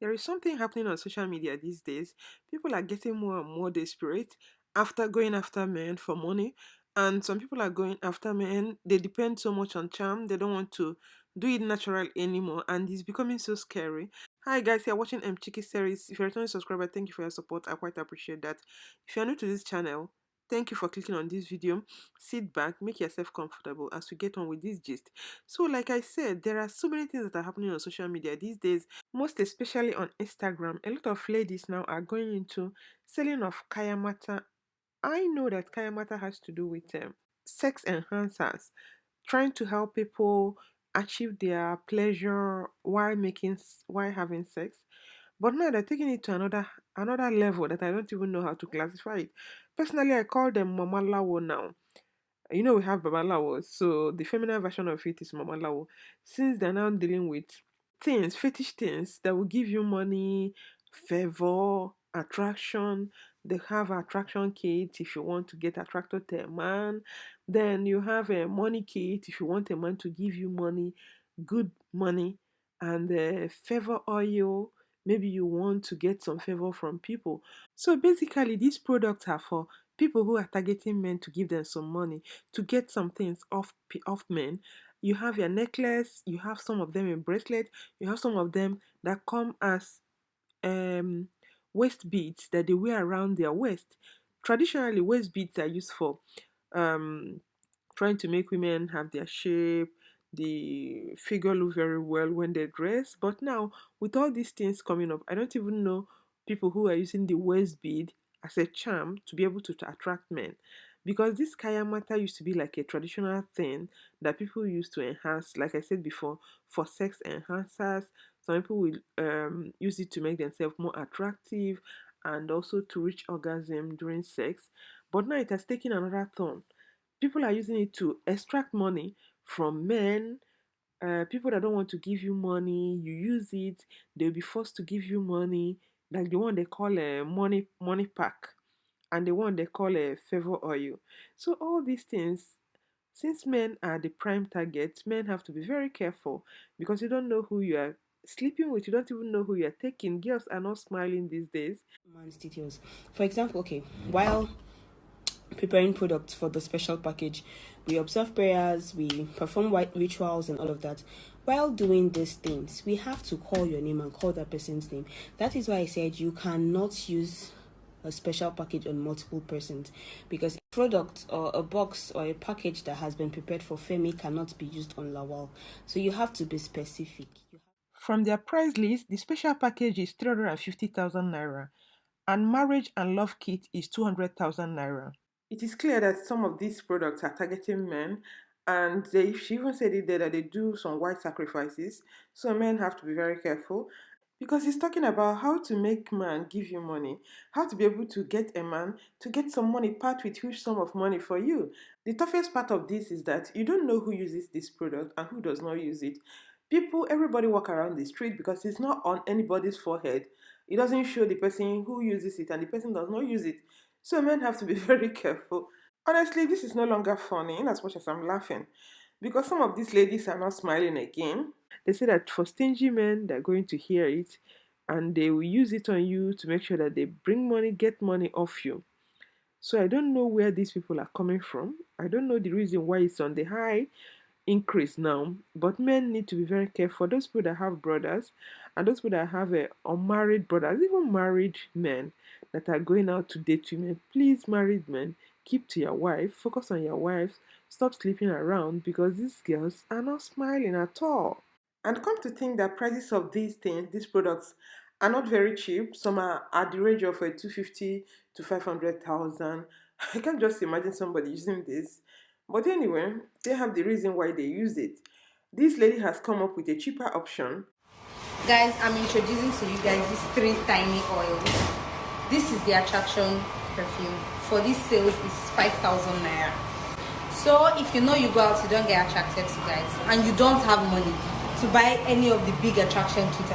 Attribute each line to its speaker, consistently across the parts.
Speaker 1: There is something happening on social media these days. People are getting more and more desperate after going after men for money. And some people are going after men. They depend so much on charm. They don't want to do it natural anymore. And it's becoming so scary. Hi guys, you're watching Chiki series. If you're a returning subscriber, thank you for your support. I quite appreciate that. If you're new to this channel, thank you for clicking on this video. Sit back, make yourself comfortable as we get on with this gist. So, like I said, there are so many things that are happening on social media these days, most especially on Instagram. A lot of ladies now are going into selling of Kayamata. I know that Kayamata has to do with sex enhancers, trying to help people achieve their pleasure while while having sex. But now they're taking it to another level that I don't even know how to classify it. Personally, I call them Mamalawos now. We have Babalawos, so the feminine version of it is Mamalawo. Since they're now dealing with things, fetish things that will give you money, favor, attraction. They have attraction kit if you want to get attracted to a man. Then you have a money kit if you want a man to give you money, good money, and favor oil. Maybe you want to get some favor from people. So basically, these products are for people who are targeting men to give them some money to get some things off men. You have your necklace, you have some of them in bracelet, you have some of them that come as um waist beads that they wear around their waist. Traditionally, waist beads are used for um trying to make women have their shape, the figure look very well when they dress. But now, with all these things coming up, I don't even know people who are using the waist bead as a charm to be able to attract men. Because this Kayamata used to be like a traditional thing that people used to enhance, like I said before, for sex enhancers. Some people will use it to make themselves more attractive and also to reach orgasm during sex. But now it has taken another turn. People are using it to extract money from men. People that don't want to give you money, you use it, they'll be forced to give you money, like the one they call a money pack, and the one they call a favor oil. So all these things, since men are the prime target, men have to be very careful because you don't know who you are sleeping with. You don't even know who you are taking. Girls are not smiling these days.
Speaker 2: Man's details. For example, okay, while preparing products for the special package, we observe prayers, we perform white rituals, and all of that. While doing these things, we have to call your name and call that person's name. That is why I said you cannot use a special package on multiple persons, because a product or a box or a package that has been prepared for Femi cannot be used on Lawal. So you have to be specific.
Speaker 1: From their price list, the special package is 350,000 naira, and marriage and love kit is 200,000 naira. It is clear that some of these products are targeting men, and she even said it there that they do some white sacrifices, so men have to be very careful because he's talking about how to make man give you money, how to be able to get a man to get some money, part with huge sum of money for you. The toughest part of this is that you don't know who uses this product and who does not use it. Everybody walk around the street because it's not on anybody's forehead. It doesn't show the person who uses it and the person does not use it. So men have to be very careful. Honestly, this is no longer funny in as much as I'm laughing because some of these ladies are not smiling again. They say that for stingy men, they're going to hear it and they will use it on you to make sure that they bring money, get money off you. So I don't know where these people are coming from. I don't know the reason why it's on the high increase now. But men need to be very careful. Those people that have brothers and those people that have unmarried brothers, even married men that are going out to date women, please, married men, keep to your wife, focus on your wives, stop sleeping around because these girls are not smiling at all. And come to think that prices of these things, these products, are not very cheap. Some are at the range of 250 to 500,000. I can't just imagine somebody using this. But anyway, they have the reason why they use it. This lady has come up with a cheaper option.
Speaker 3: Guys, I'm introducing to you guys these three tiny oils. This is the attraction perfume. For this sales is 5,000 naira. So if you know you go out, you don't get attracted to guys, and you don't have money to buy any of the big attraction kits,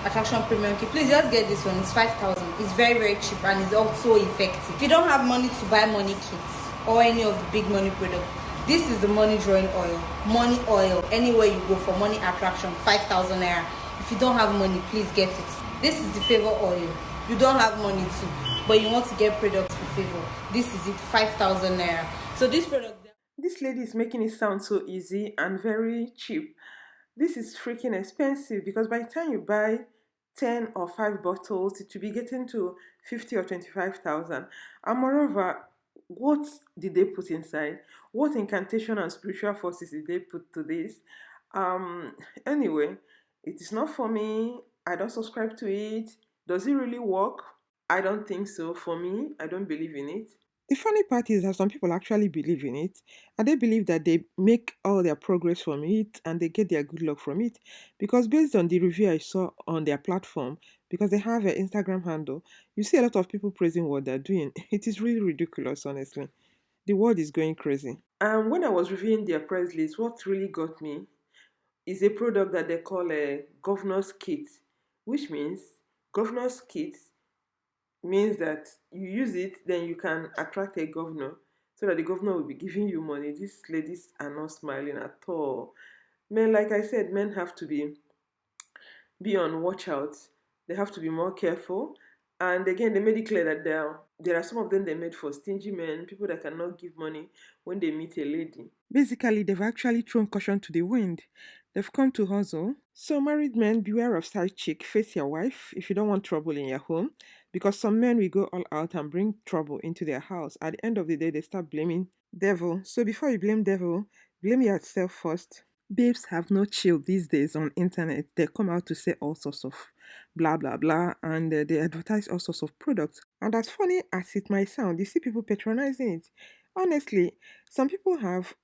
Speaker 3: attraction premium kit, please just get this one. It's 5,000. It's very, very cheap and it's also effective. If you don't have money to buy money kits or any of the big money products, this is the money drawing oil. Money oil. Anywhere you go for money attraction, 5,000 naira. If you don't have money, please get it. This is the favor oil. You don't have money to, but you want to get products for favor. This is it, 5,000 naira. So this product.
Speaker 1: This lady is making it sound so easy and very cheap. This is freaking expensive because by the time you buy 10 or 5 bottles, it will be getting to 50 or 25,000. And moreover, what did they put inside? What incantation and spiritual forces did they put to this? Anyway, it is not for me. I don't subscribe to it. Does it really work? I don't think so. For me, I don't believe in it. The funny part is that some people actually believe in it, and they believe that they make all their progress from it and they get their good luck from it. Because based on the review I saw on their platform, because they have an Instagram handle, you see a lot of people praising what they're doing. It is really ridiculous, honestly. The world is going crazy. And when I was reviewing their price list, what really got me is a product that they call a governor's kit, which means governor's kit means that you use it, then you can attract a governor so that the governor will be giving you money. These ladies are not smiling at all. Men, like I said, men have to be on watch out. They have to be more careful. And again, they made it clear that there are some of them they made for stingy men, people that cannot give money when they meet a lady. Basically, they've actually thrown caution to the wind. They've come to hustle. So, married men, beware of side chick. Face your wife if you don't want trouble in your home. Because some men will go all out and bring trouble into their house. At the end of the day, they start blaming devil. So, before you blame devil, blame yourself first. Babes have no chill these days on internet. They come out to say all sorts of blah blah blah, and they advertise all sorts of products. And as funny as it might sound, you see people patronizing it. Honestly, some people have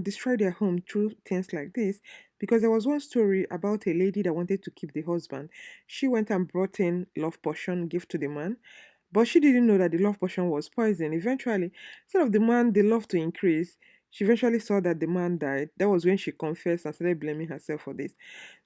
Speaker 1: destroyed their home through things like this, because there was one story about a lady that wanted to keep the husband. She went and brought in love potion gift to the man, but she didn't know that the love potion was poison. Eventually, instead of the man, the love to increase, she eventually saw that the man died. That was when she confessed and started blaming herself for this.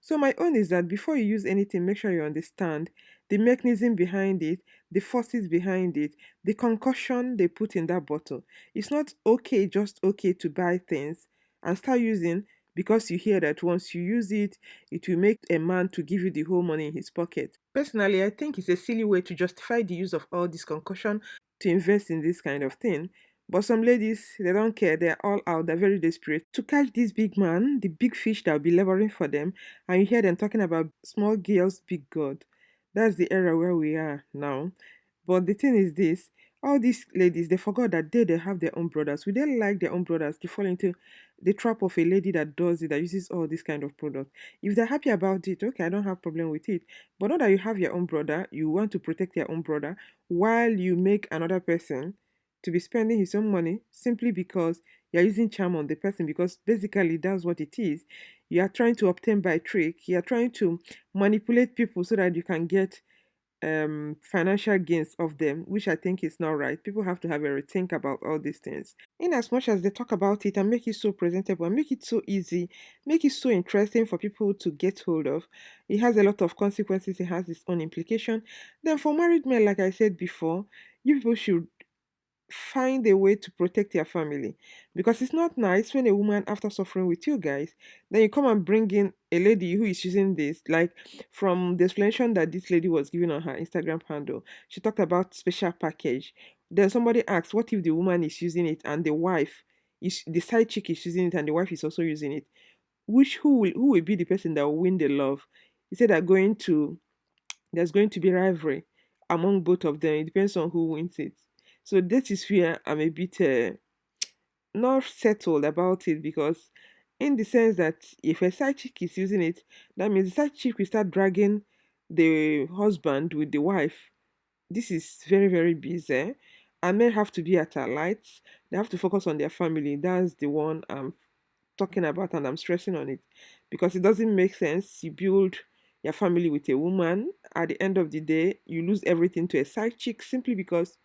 Speaker 1: So my own is that before you use anything, make sure you understand the mechanism behind it, the forces behind it, the concoction they put in that bottle. It's not okay, just okay to buy things and start using because you hear that once you use it, it will make a man to give you the whole money in his pocket. Personally, I think it's a silly way to justify the use of all this concoction to invest in this kind of thing. But some ladies, they don't care. They're all out. They're very desperate to catch this big man, the big fish that will be laboring for them. And you hear them talking about small girls, big God. That's the era where we are now. But the thing is this, all these ladies, they forgot that they have their own brothers. We don't like their own brothers to fall into the trap of a lady that does it, that uses all this kind of product. If they're happy about it, okay, I don't have problem with it. But not that you have your own brother, you want to protect your own brother while you make another person to be spending his own money simply because you're using charm on the person, because basically that's what it is. You are trying to obtain by trick, you are trying to manipulate people so that you can get financial gains of them, which I think is not right. People have to have a rethink about all these things. In as much as they talk about it and make it so presentable and make it so easy, make it so interesting for people to get hold of, it has a lot of consequences, it has its own implication. Then for married men, like I said before, you people should find a way to protect your family, because it's not nice when a woman, after suffering with you guys, then you come and bring in a lady who is using this. Like, from the explanation that this lady was giving on her Instagram handle, she talked about special package. Then somebody asked, what if the woman is using it and the wife is, the side chick is using it and the wife is also using it? Which, who will be the person that will win the love? He said that going to there's going to be rivalry among both of them. It depends on who wins it. So that is where I'm a bit not settled about it, because in the sense that if a side chick is using it, that means the side chick will start dragging the husband with the wife. This is very, very busy. And men have to be at our lights. They have to focus on their family. That's the one I'm talking about, and I'm stressing on it, because it doesn't make sense. You build your family with a woman, at the end of the day, you lose everything to a side chick simply because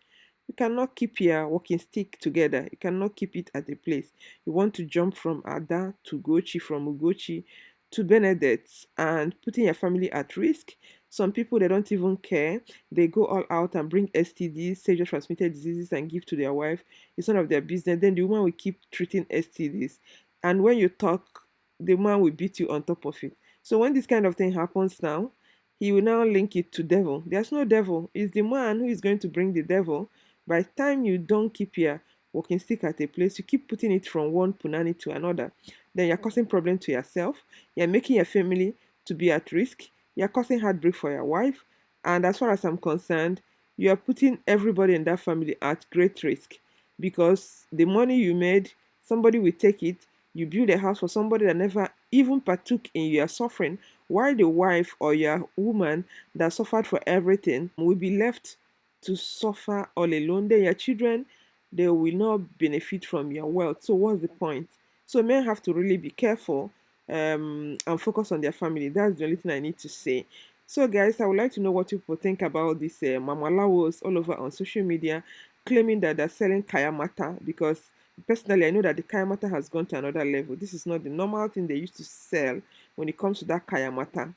Speaker 1: you cannot keep your walking stick together. You cannot keep it at a place. You want to jump from Ada to Gochi, from Ugochi to Benedet's, and putting your family at risk. Some people, they don't even care. They go all out and bring STDs, sexually transmitted diseases, and give to their wife. It's none of their business. Then the woman will keep treating STDs. And when you talk, the man will beat you on top of it. So when this kind of thing happens now, he will now link it to devil. There's no devil. It's the man who is going to bring the devil. By the time you don't keep your walking stick at a place, you keep putting it from one punani to another. Then you're causing problem to yourself. You're making your family to be at risk. You're causing heartbreak for your wife. And as far as I'm concerned, you are putting everybody in that family at great risk, because the money you made, somebody will take it. You build a house for somebody that never even partook in your suffering, while the wife or your woman that suffered for everything will be left to suffer all alone. Then your children, they will not benefit from your wealth. So what's the point? So men have to really be careful, and focus on their family. That's the only thing I need to say. So guys, I would like to know what people think about this Mamalawos all over on social media, claiming that they're selling Kayamata, because personally I know that the Kayamata has gone to another level. This is not the normal thing they used to sell when it comes to that Kayamata.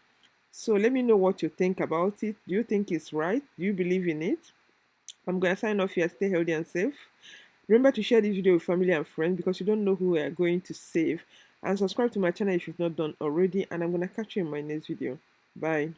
Speaker 1: So let me know what you think about it. Do you think it's right? Do you believe in it? I'm gonna sign off here. Stay healthy and safe. Remember to share this video with family and friends, because you don't know who we are going to save. And subscribe to my channel if you've not done already. And I'm gonna catch you in my next video. Bye.